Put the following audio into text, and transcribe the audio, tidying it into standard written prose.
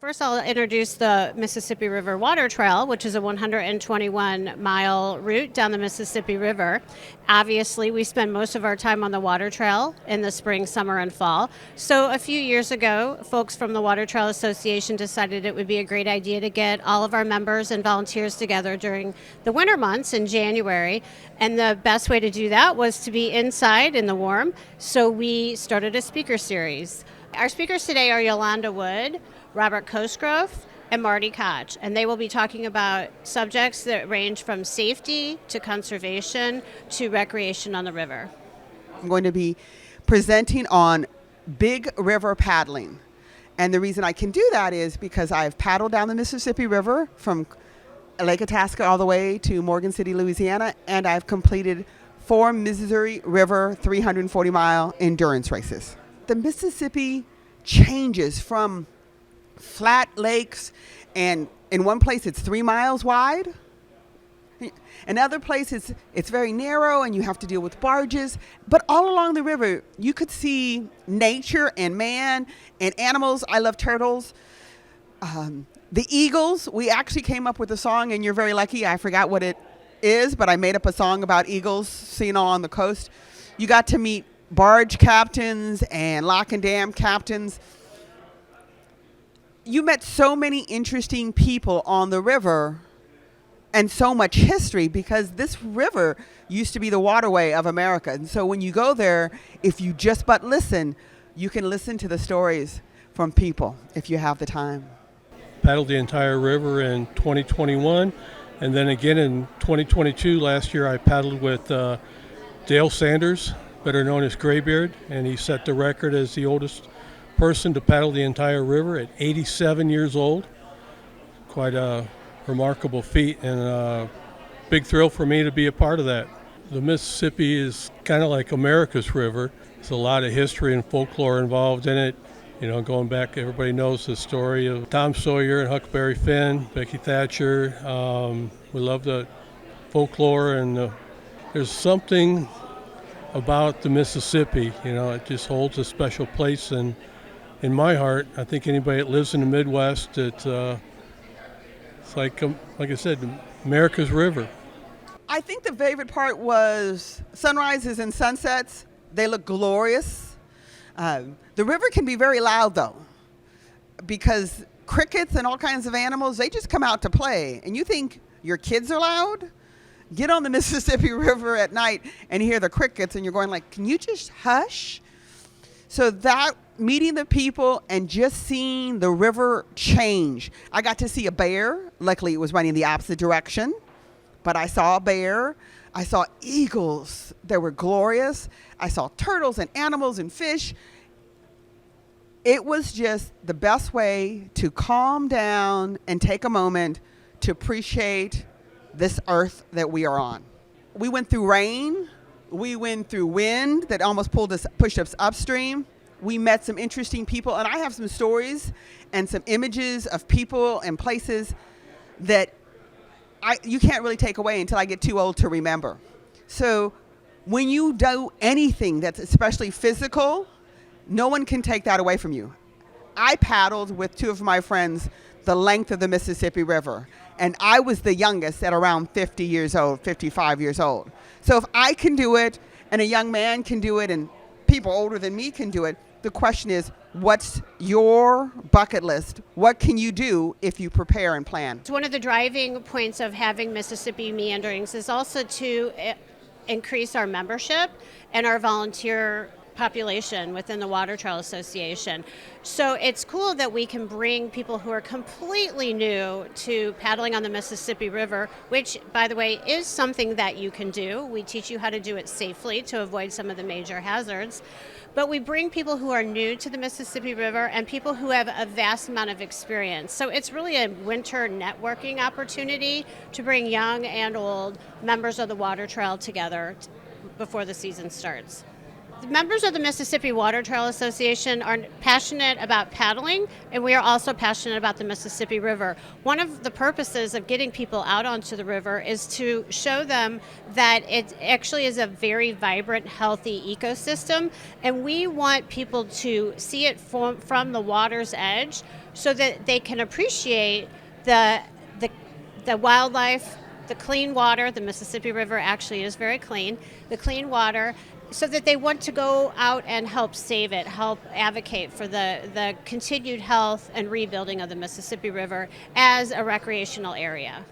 First, I'll introduce the Mississippi River Water Trail, which is a 121-mile route down the Mississippi River. Obviously, we spend most of our time on the water trail in the spring, summer, and fall. So a few years ago, folks from the Water Trail Association decided it would be a great idea to get all of our members and volunteers together during the winter months in January. And the best way to do that was to be inside in the warm. So we started a speaker series. Our speakers today are Yolanda Wood, Robert Cosgrove, and Marty Koch, and they will be talking about subjects that range from safety to conservation to recreation on the river. I'm going to be presenting on big river paddling. And the reason I can do that is because I've paddled down the Mississippi River from Lake Itasca all the way to Morgan City, Louisiana, and I've completed 4 Missouri River 340-mile endurance races. The Mississippi changes from flat lakes, and in one place it's 3 miles wide. In other places it's very narrow and you have to deal with barges. But all along the river you could see nature and man and animals. I love turtles. The eagles, we actually came up with a song, and you're very lucky. I forgot what it is, but I made up a song about eagles seen on the coast. You got to meet barge captains and lock and dam captains. You met so many interesting people on the river and so much history, because this river used to be the waterway of America. And so when you go there, if you just but listen, you can listen to the stories from people if you have the time. Paddled the entire river in 2021, and then again in 2022. Last year I paddled with Dale Sanders, better known as Graybeard, and he set the record as the oldest person to paddle the entire river at 87 years old. Quite a remarkable feat, and a big thrill for me to be a part of that. The Mississippi is kind of like America's river. There's a lot of history and folklore involved in it. You know, going back, everybody knows the story of Tom Sawyer and Huckleberry Finn, Becky Thatcher. We love the folklore, and there's something about the Mississippi. You know, it just holds a special place in my heart. I think anybody that lives in the Midwest, it's like I said, America's river. I think the favorite part was sunrises and sunsets. They look glorious. The river can be very loud, though, because crickets and all kinds of animals, they just come out to play. And you think your kids are loud? Get on the Mississippi River at night and hear the crickets, and you're going like, can you just hush? So that meeting the people and just seeing the river change. I got to see a bear. Luckily, it was running the opposite direction, but I saw a bear. I saw eagles that were glorious. I saw turtles and animals and fish. It was just the best way to calm down and take a moment to appreciate this earth that we are on. We went through rain. We went through wind that almost pushed us upstream. We met some interesting people, and I have some stories and some images of people and places that you can't really take away until I get too old to remember. So when you do anything that's especially physical, no one can take that away from you. I paddled with 2 of my friends the length of the Mississippi River, and I was the youngest at around 50 years old, 55 years old. So if I can do it, and a young man can do it, and people older than me can do it, the question is, what's your bucket list? What can you do if you prepare and plan? One of the driving points of having Mississippi Meanderings is also to increase our membership and our volunteer population within the Water Trail Association. So it's cool that we can bring people who are completely new to paddling on the Mississippi River, which, by the way, is something that you can do. We teach you how to do it safely to avoid some of the major hazards. But we bring people who are new to the Mississippi River and people who have a vast amount of experience. So it's really a winter networking opportunity to bring young and old members of the Water Trail together before the season starts. The members of the Mississippi Water Trail Association are passionate about paddling, and we are also passionate about the Mississippi River. One of the purposes of getting people out onto the river is to show them that it actually is a very vibrant, healthy ecosystem, and we want people to see it from the water's edge so that they can appreciate the wildlife, the clean water. The Mississippi River actually is very clean, the clean water, so that they want to go out and help save it, help advocate for the continued health and rebuilding of the Mississippi River as a recreational area.